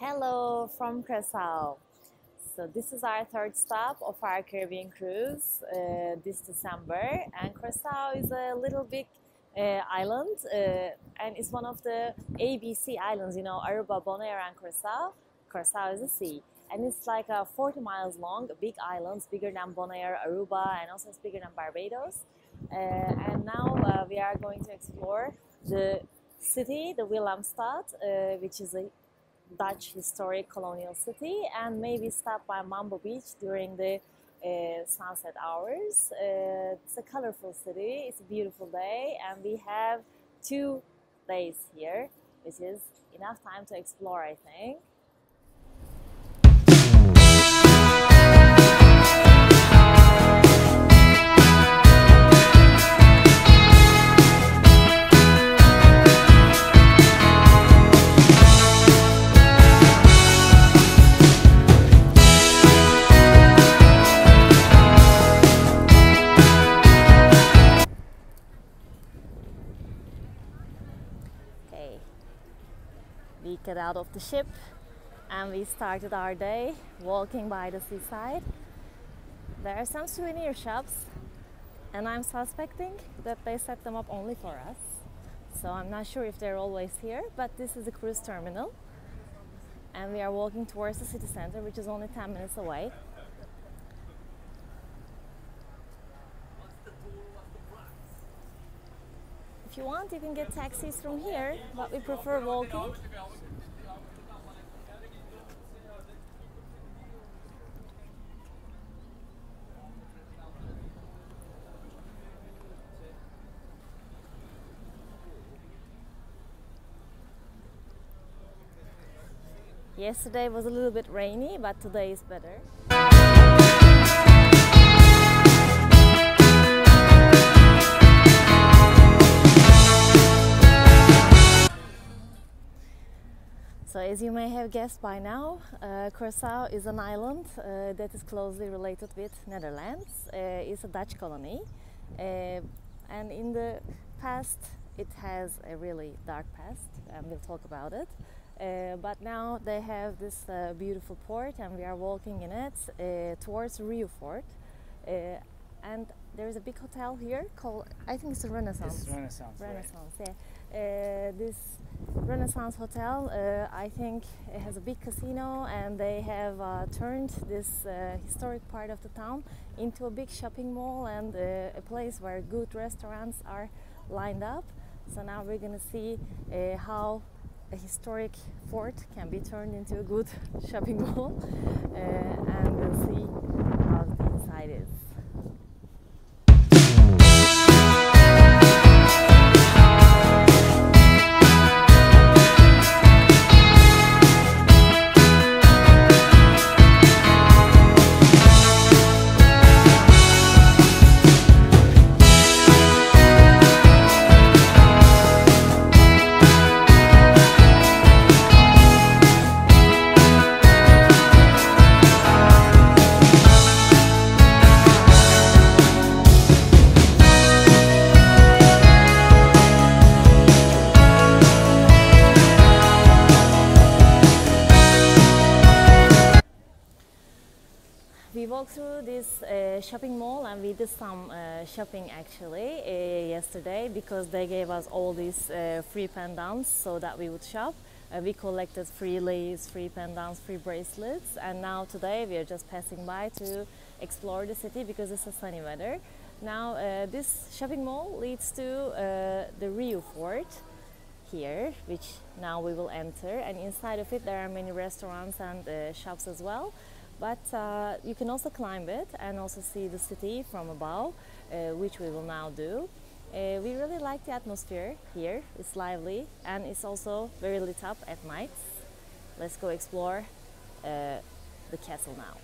Hello from Curacao. So this is our third stop of our Caribbean cruise this December, and Curacao is a little big island, and it's one of the ABC islands. You know, Aruba, Bonaire, and Curacao. Curacao is a sea, and it's like 40 miles long, a big island, bigger than Bonaire, Aruba, and also it's bigger than Barbados. And now we are going to explore the city, the Willemstad, which is a Dutch historic colonial city, and maybe stop by Mambo Beach during the sunset hours. It's a colorful city, it's a beautiful day, and we have 2 days here, which is enough time to explore, I think. We got out of the ship and we started our day walking by the seaside. There are some souvenir shops, and I'm suspecting that they set them up only for us. So I'm not sure if they're always here, but this is the cruise terminal. And we are walking towards the city center, which is only 10 minutes away. If you want, you can get taxis from here, but we prefer walking. Yesterday was a little bit rainy, but today is better. So as you may have guessed by now, Curacao is an island that is closely related with Netherlands. It's a Dutch colony, and in the past it has a really dark past, and we'll talk about it. But now they have this beautiful port, and we are walking in it towards Rio Fort. And there is a big hotel here called, I think it's a Renaissance. It's Renaissance. Renaissance, right. Yeah. This Renaissance hotel, I think it has a big casino, and they have turned this historic part of the town into a big shopping mall and a place where good restaurants are lined up. So now we're gonna see how a historic fort can be turned into a good shopping mall, and we'll see how the inside is. We walked through this shopping mall, and we did some shopping actually yesterday, because they gave us all these free pendants so that we would shop. We collected free lace, free pendants, free bracelets, and now today we are just passing by to explore the city because it's a sunny weather. Now this shopping mall leads to the Rio Fort here, which now we will enter, and inside of it there are many restaurants and shops as well. But you can also climb it and also see the city from above, which we will now do. We really like the atmosphere here. It's lively, and it's also very lit up at night. Let's go explore the castle now.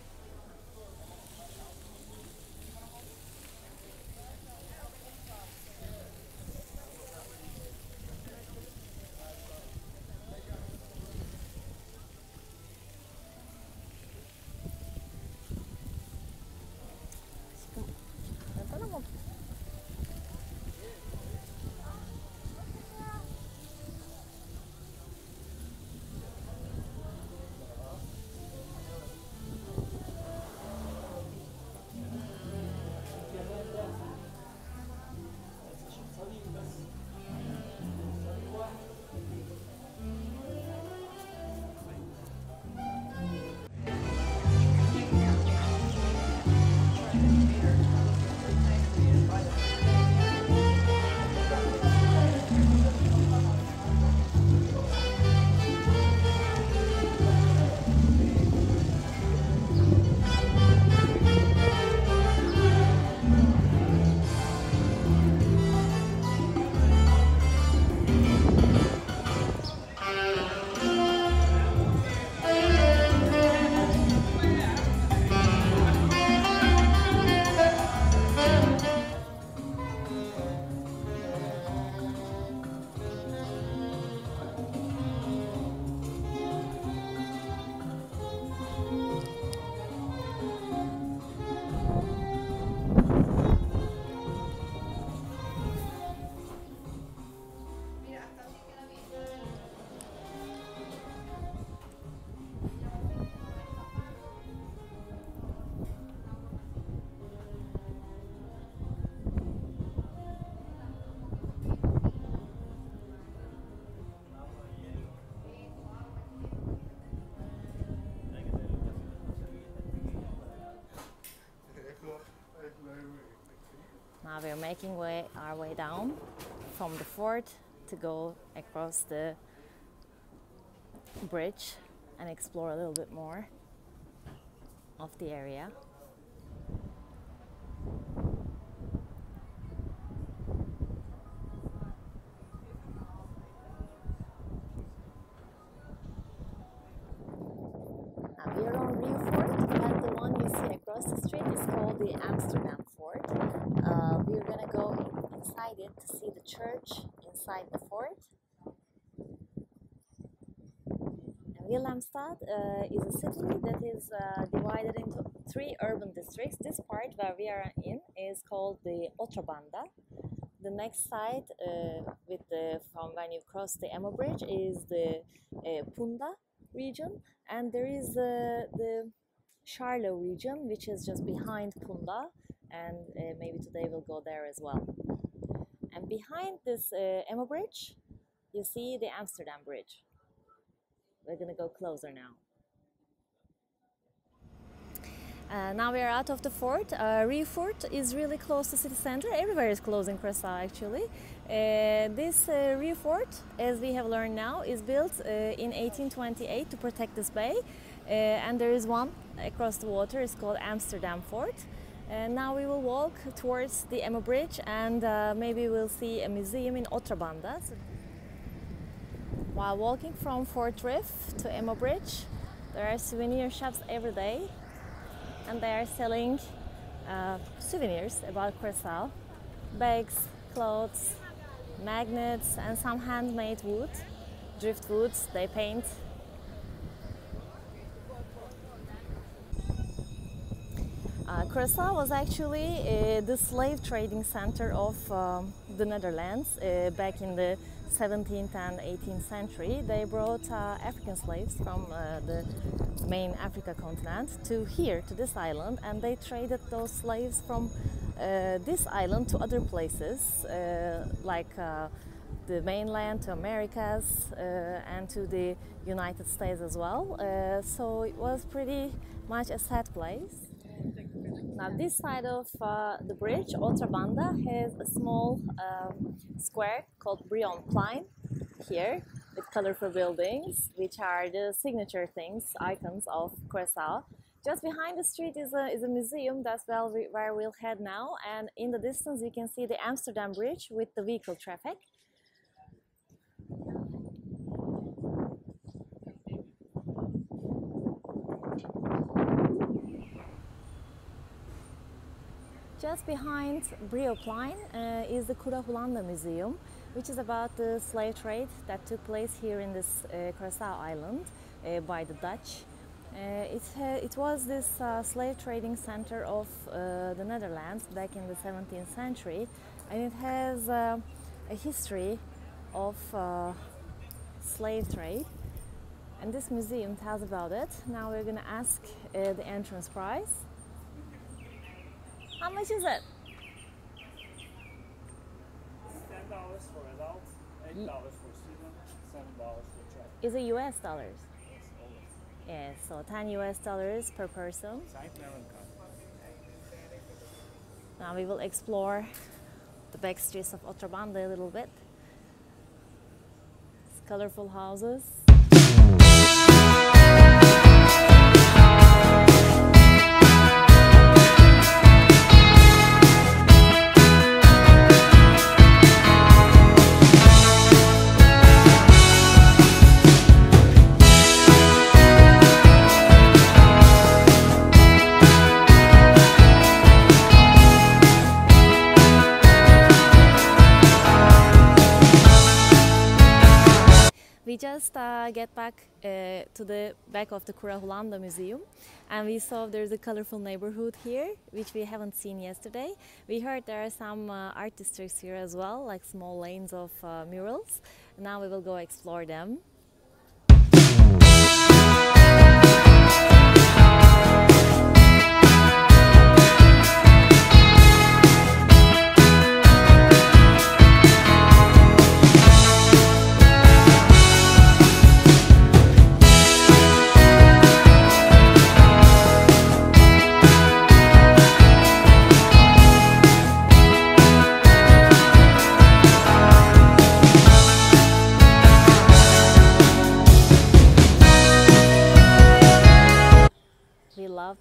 Now we're making our way down from the fort to go across the bridge and explore a little bit more of the area. Now we are on Rio Fort, and the one you see across the street is called the Amsterdam Fort. We're gonna go inside it to see the church inside the fort. Willemstad is a city that is divided into 3 urban districts. This part where we are in is called the Otrobanda. The next side, from when you cross the Emo Bridge, is the Punda region, and there is the Charlo region, which is just behind Punda, and maybe today we'll go there as well. And behind this Emo Bridge, you see the Amsterdam Bridge. We're gonna go closer now. Now we are out of the fort. Rio Fort is really close to city center. Everywhere is close in Curacao actually. This Rio Fort, as we have learned now, is built in 1828 to protect this bay. And there is one across the water. It's called Amsterdam Fort. Now we will walk towards the Emo Bridge, and maybe we'll see a museum in Otrobanda. While walking from Fort Reef to Emo Bridge, there are souvenir shops every day, and they are selling souvenirs about Curacao: bags, clothes, magnets, and some handmade wood, driftwoods they paint. Curacao was actually the slave trading center of the Netherlands back in the 17th and 18th century. They brought African slaves from the main Africa continent to here, to this island, and they traded those slaves from this island to other places, like the mainland, to Americas, and to the United States as well. So it was pretty much a sad place. Now this side of the bridge, Otrobanda, has a small square called Brionplein here, with colorful buildings, which are the signature things, icons of Curacao. Just behind the street is a museum. That's where we'll head now, and in the distance you can see the Amsterdam Bridge with the vehicle traffic. Just behind Brionplein is the Curacao Museum, which is about the slave trade that took place here in this Curacao island by the Dutch. It was this slave trading center of the Netherlands back in the 17th century, and it has a history of slave trade, and this museum tells about it. Now we're going to ask the entrance price. How much is it? $10 for adults, $8 for students, $7 for child. Is it US dollars? Yes, so $10 US per person. Now we will explore the back streets of Otrobanda a little bit. It's colorful houses. We just get back to the back of the Curacao Museum, and we saw there's a colorful neighborhood here, which we haven't seen yesterday. We heard there are some art districts here as well, like small lanes of murals. Now we will go explore them.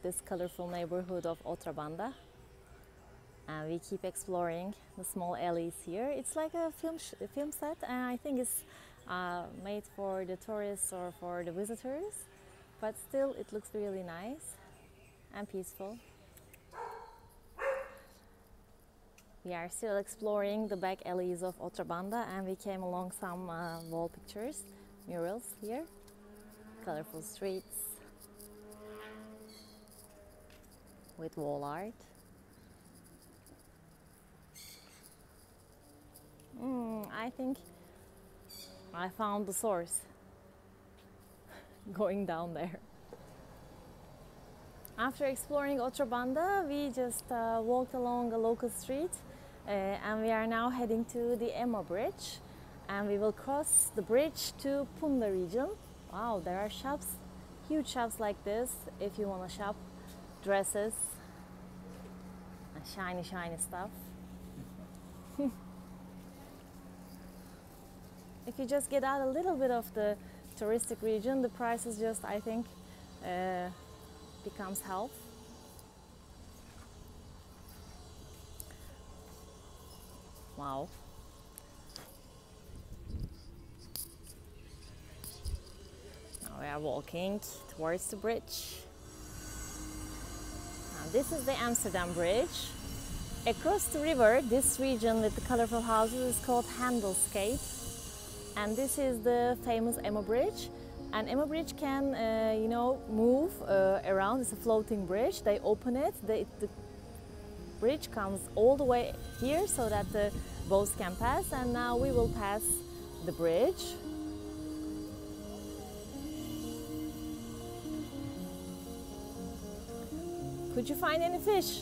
this colorful neighborhood of Outra Banda. And we keep exploring the small alleys here. It's like a film set, and I think it's made for the tourists or for the visitors, but still it looks really nice and peaceful. We are still exploring the back alleys of Outra Banda, and we came along some wall pictures, murals here, colorful streets with wall art. I think I found the source going down there. After exploring Outra Banda, we just walked along a local street and we are now heading to the Emma Bridge, and we will cross the bridge to Punda region. Wow, there are shops, huge shops like this if you want to shop dresses and shiny stuff. If you just get out a little bit of the touristic region, the prices just, I think, becomes half. Wow. Now we are walking towards the bridge. Now this is the Amsterdam Bridge. Across the river, this region with the colorful houses is called Handelscape. And this is the famous Emma Bridge. And Emma Bridge can, move around. It's a floating bridge. They open it. The bridge comes all the way here so that the boats can pass. And now we will pass the bridge. Could you find any fish?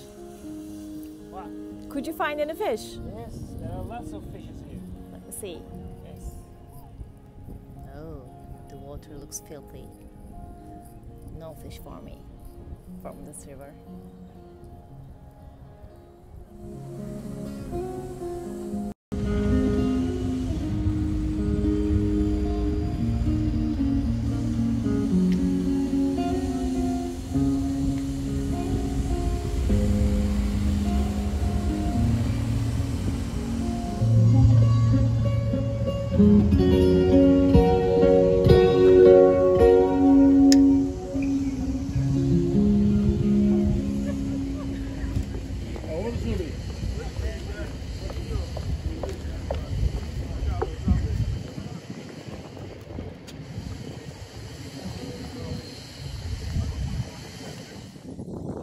What? Could you find any fish? Yes, there are lots of fishes here. Let me see. Yes. Oh, the water looks filthy. No fish for me from this river.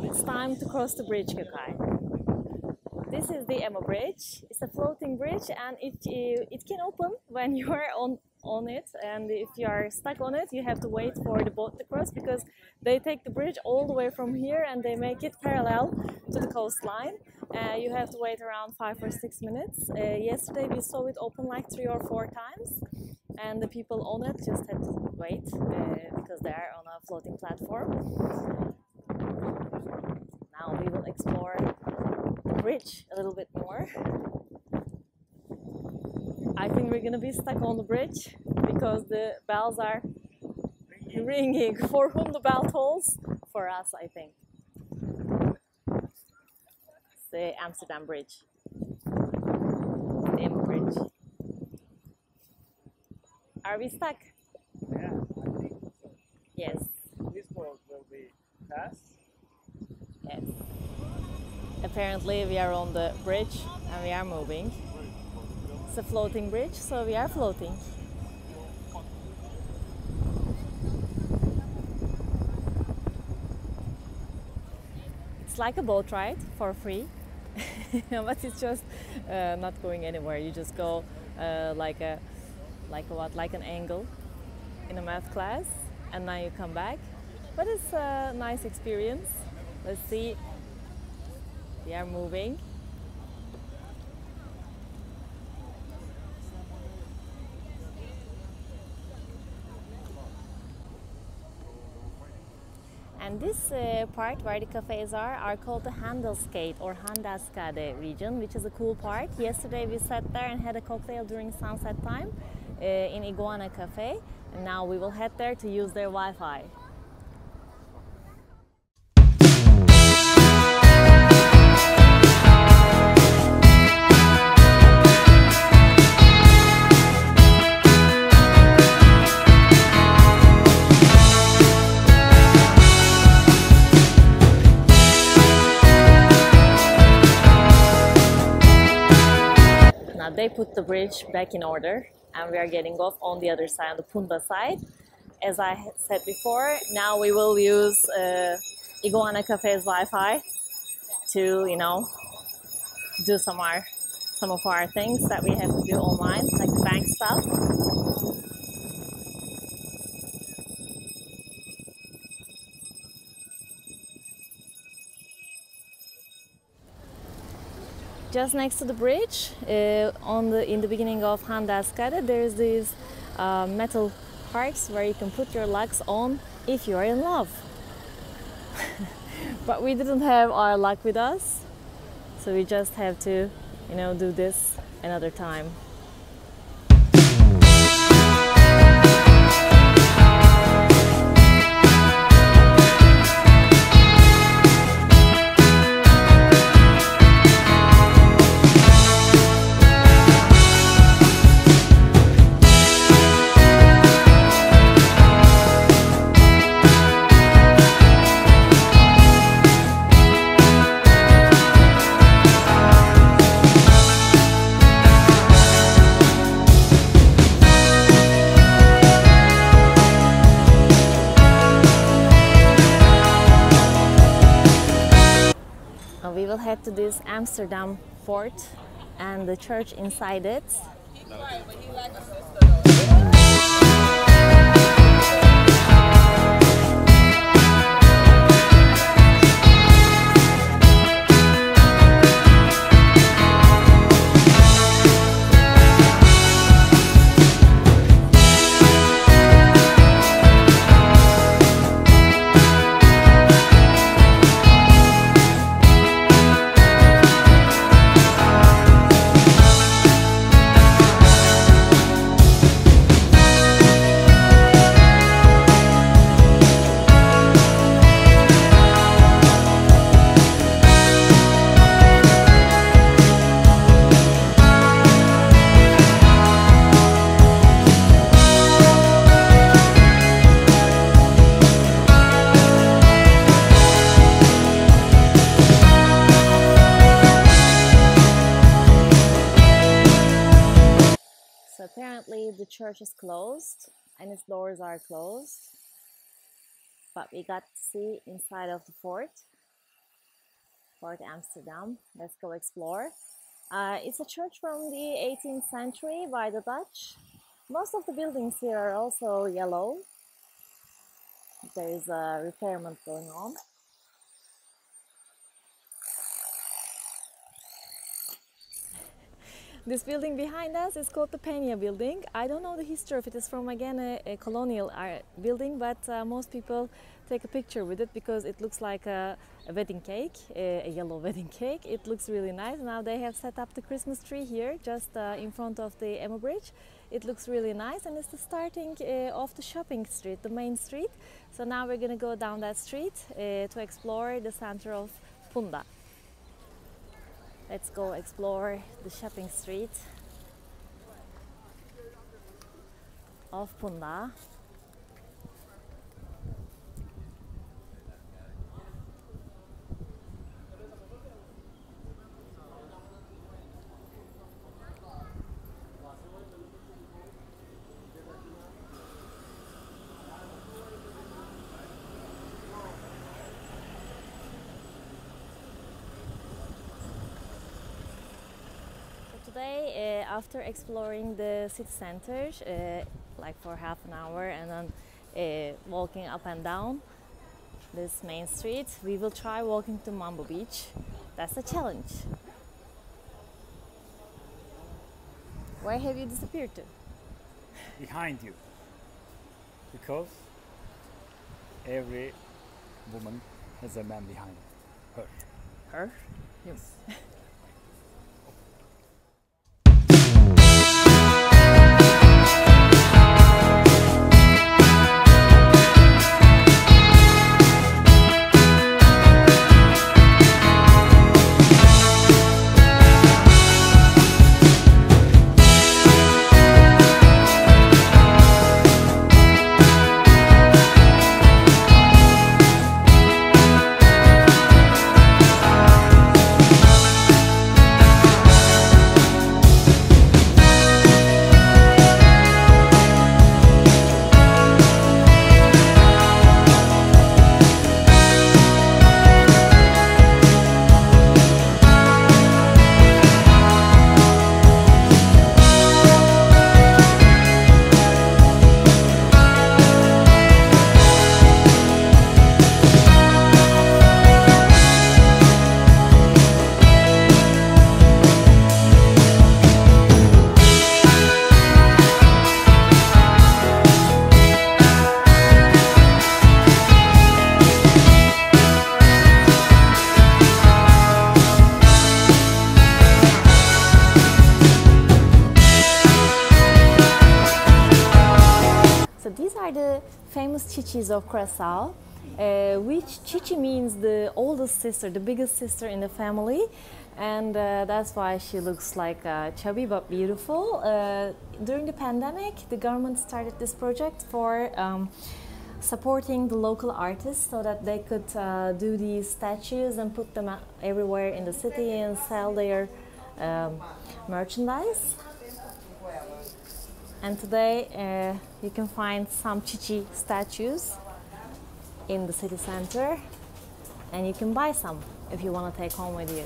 It's time to cross the bridge, Gokay. This is the Emma Bridge. It's a floating bridge, and it can open when you are on it, and if you are stuck on it, you have to wait for the boat to cross, because they take the bridge all the way from here and they make it parallel to the coastline. You have to wait around 5 or 6 minutes. Yesterday we saw it open like 3 or 4 times, and the people on it just had to wait because they are on a floating platform. Now we will explore the bridge a little bit more. I think we're gonna be stuck on the bridge because the bells are ringing. For whom the bell tolls? For us, I think. It's the Amsterdam Bridge. The Emma Bridge. Are we stuck? Yeah, I think so. Yes. This boat will be fast. Yes. Apparently we are on the bridge and we are moving. It's a floating bridge, so we are floating. It's like a boat ride for free, but it's just not going anywhere. You just go like an angle in a math class, and now you come back. But it's a nice experience. Let's see. We are moving. And this part where the cafes are called the Handelsgate or Handelskade region, which is a cool part. Yesterday we sat there and had a cocktail during sunset time in Iguana Cafe, and now we will head there to use their Wi-Fi. they put the bridge back in order and we are getting off on the other side, on the Punda side. As I had said before, now we will use Iguana Cafe's Wi-Fi to, you know, do some of our things that we have to do online, like bank stuff. Just next to the bridge, in the beginning of Handelskade, there is these metal parks where you can put your locks on if you are in love. But we didn't have our luck with us, so we just have to, you know, do this another time. We will head to this Amsterdam fort and the church inside it. Apparently the church is closed and its doors are closed, but we got to see inside of the Fort Amsterdam. Let's go explore. It's a church from the 18th century by the Dutch. Most of the buildings here are also yellow. There is a repairment going on. This building behind us is called the Peña building. I don't know the history of it. It's from, again, a colonial building, but most people take a picture with it because it looks like a wedding cake, a yellow wedding cake. It looks really nice. Now they have set up the Christmas tree here just in front of the Emo Bridge. It looks really nice, and it's the starting of the shopping street, the main street. So now we're going to go down that street to explore the center of Punda. Let's go explore the shopping street of Punda. Today, after exploring the city center, like for half an hour, and then walking up and down this main street, we will try walking to Mambo Beach. That's a challenge. Where have you disappeared to? Behind you. Because every woman has a man behind her. Her? Yes. the famous chichis of Curacao, which chichi means the oldest sister, the biggest sister in the family, and that's why she looks like chubby but beautiful. During the pandemic, the government started this project for supporting the local artists so that they could do these statues and put them everywhere in the city and sell their merchandise. And today you can find some chichi statues in the city center, and you can buy some if you want to take home with you.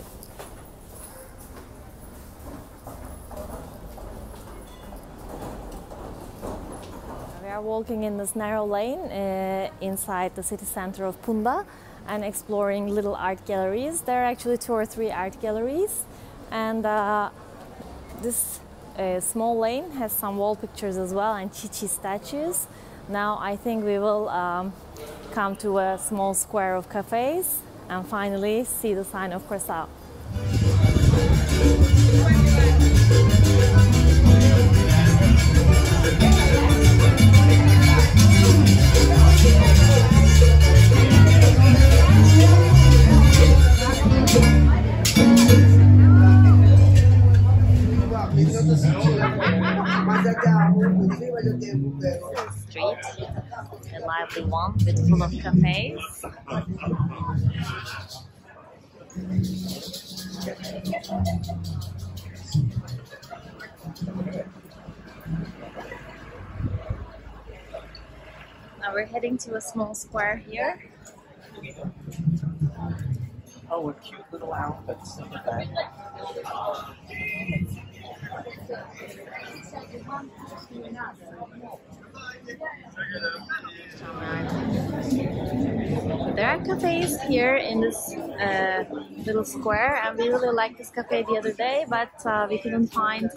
We are walking in this narrow lane inside the city center of Punda and exploring little art galleries. There are actually 2 or 3 art galleries, and this small lane has some wall pictures as well and chichi statues. Now I think we will come to a small square of cafes and finally see the sign of Curacao. Street, a lively one with full of cafes. Now we're heading to a small square here. Oh, with cute little outfits. There are cafes here in this little square, and we really liked this cafe the other day, but we couldn't find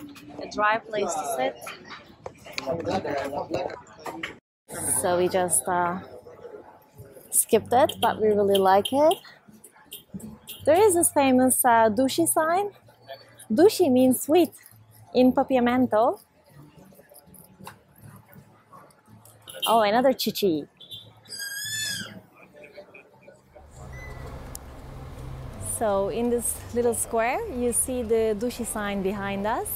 a dry place to sit. So we just skipped it, but we really like it. There is this famous Dushi sign. Dushi means sweet in Papiamento. Oh, another chichi. So in this little square, you see the Dushi sign behind us.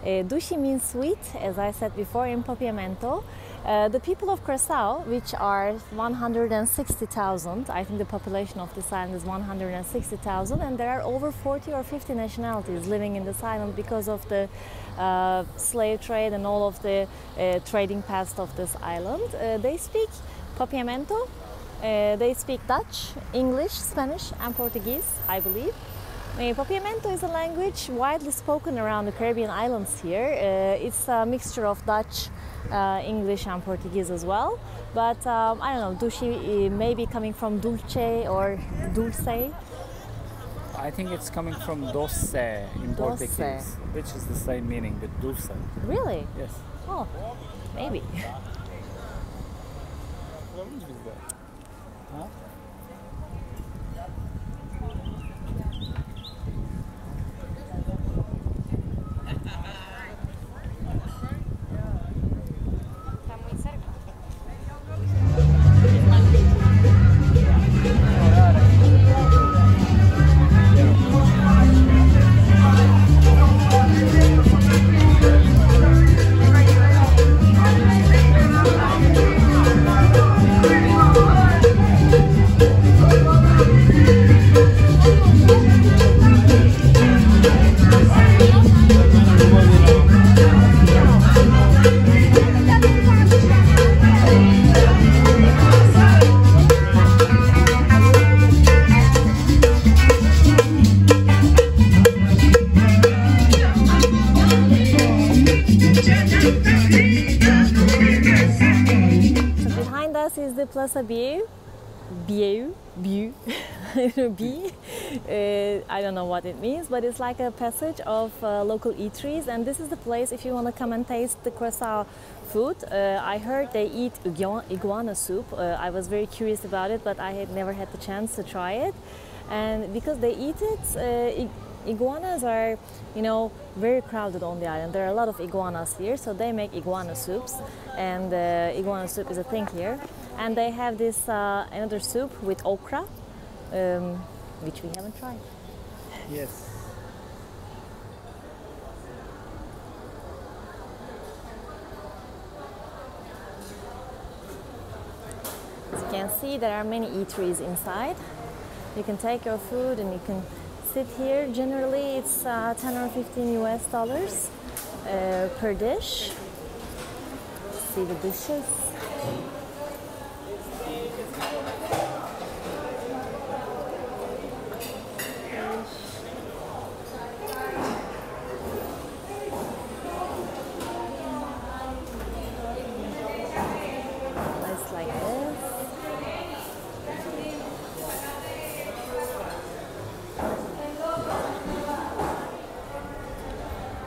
Dushi means sweet, as I said before, in Papiamento. The people of Curacao, which are 160,000, I think the population of this island is 160,000, and there are over 40 or 50 nationalities living in this island because of the slave trade and all of the trading past of this island. They speak Papiamento, they speak Dutch, English, Spanish and Portuguese, I believe. Papiamento is a language widely spoken around the Caribbean islands here. It's a mixture of Dutch, English and Portuguese as well. But I don't know, Dushi may be coming from dulce or dulce. I think it's coming from doce in Portuguese, which is the same meaning with dulce. Really? Yes. Oh, maybe. Huh? Plaza Biu, I don't know what it means, but it's like a passage of local eateries, and this is the place if you want to come and taste the Curacao food. I heard they eat iguana soup. I was very curious about it, but I had never had the chance to try it. And because they eat it, Iguanas are, very crowded on the island. There are a lot of iguanas here, so they make iguana soups, and iguana soup is a thing here. And they have this another soup with okra, which we haven't tried. Yes. As you can see, there are many eateries inside. You can take your food and you can sit here. Generally, it's 10 or 15 US dollars per dish. See the dishes. Nice like this.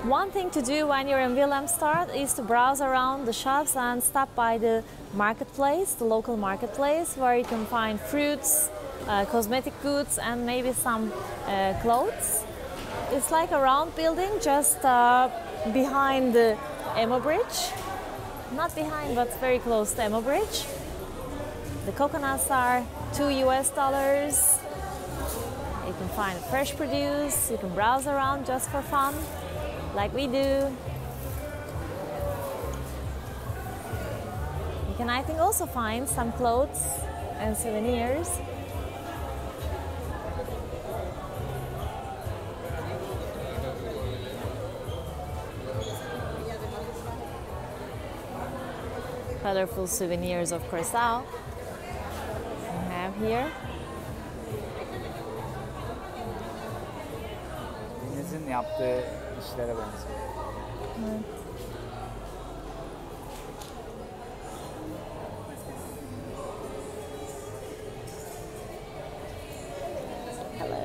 One thing to do when you're in Willemstad is to browse around the shops and stop by the marketplace, the local marketplace, where you can find fruits, cosmetic goods, and maybe some clothes. It's like a round building just behind the Emo Bridge. Not behind, but very close to Emo Bridge. The coconuts are 2 US dollars. You can find fresh produce. You can browse around just for fun, like we do. You can, I think, also find some clothes and souvenirs. Colorful souvenirs of Curacao we have here. Deniz'in yaptığı işlere benziyor. Evet. Hello.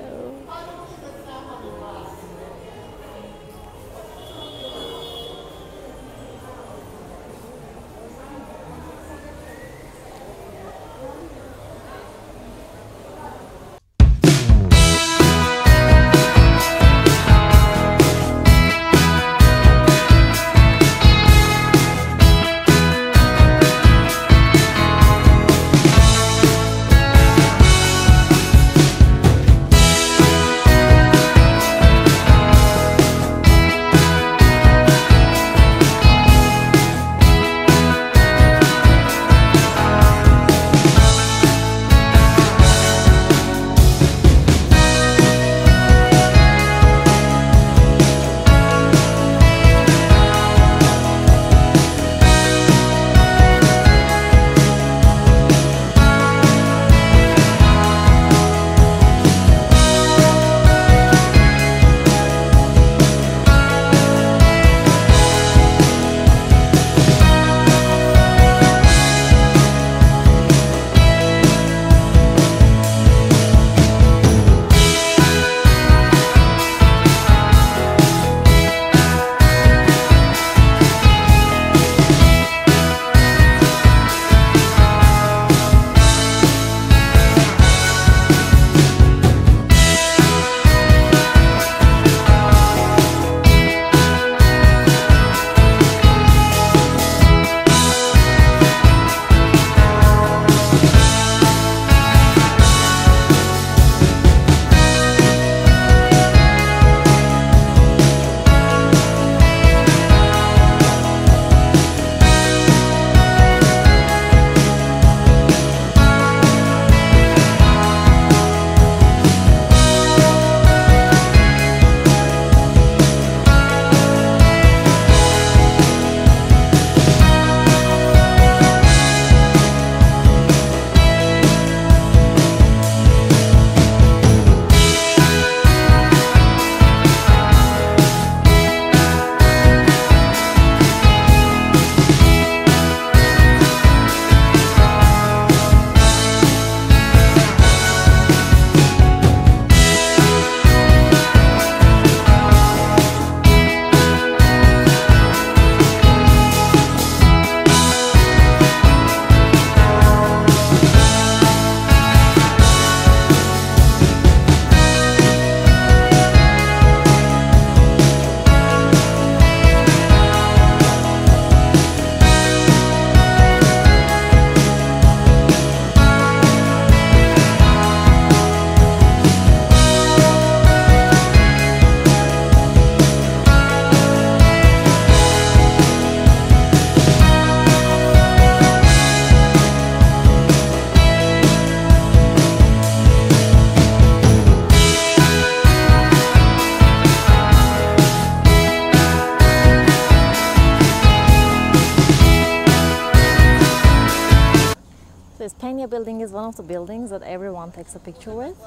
this Peña building is one of the buildings that everyone takes a picture with.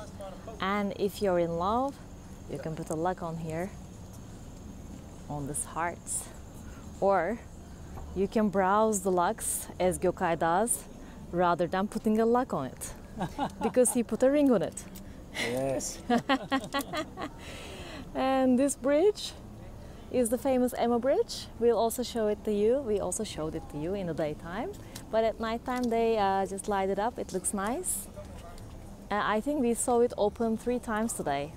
And if you're in love, you can put a lock on here, on this heart. Or you can browse the locks as Gokay does, rather than putting a lock on it. Because he put a ring on it. Yes. And this bridge is the famous Emma Bridge. We'll also show it to you. We also showed it to you in the daytime. But at nighttime they just light it up. It looks nice. I think we saw it open 3 times today.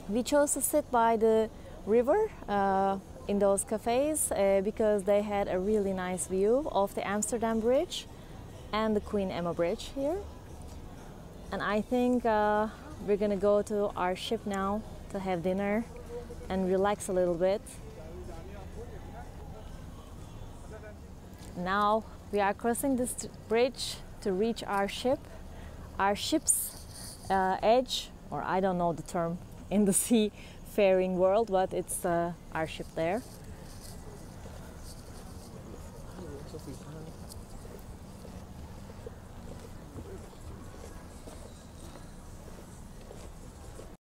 We chose to sit by the river in those cafes because they had a really nice view of the Amsterdam Bridge and the Queen Emma Bridge here. And I think we're gonna go to our ship now to have dinner and relax a little bit. Now we are crossing this bridge to reach our ship. Our ship's edge, or I don't know the term in the seafaring world, but it's our ship there.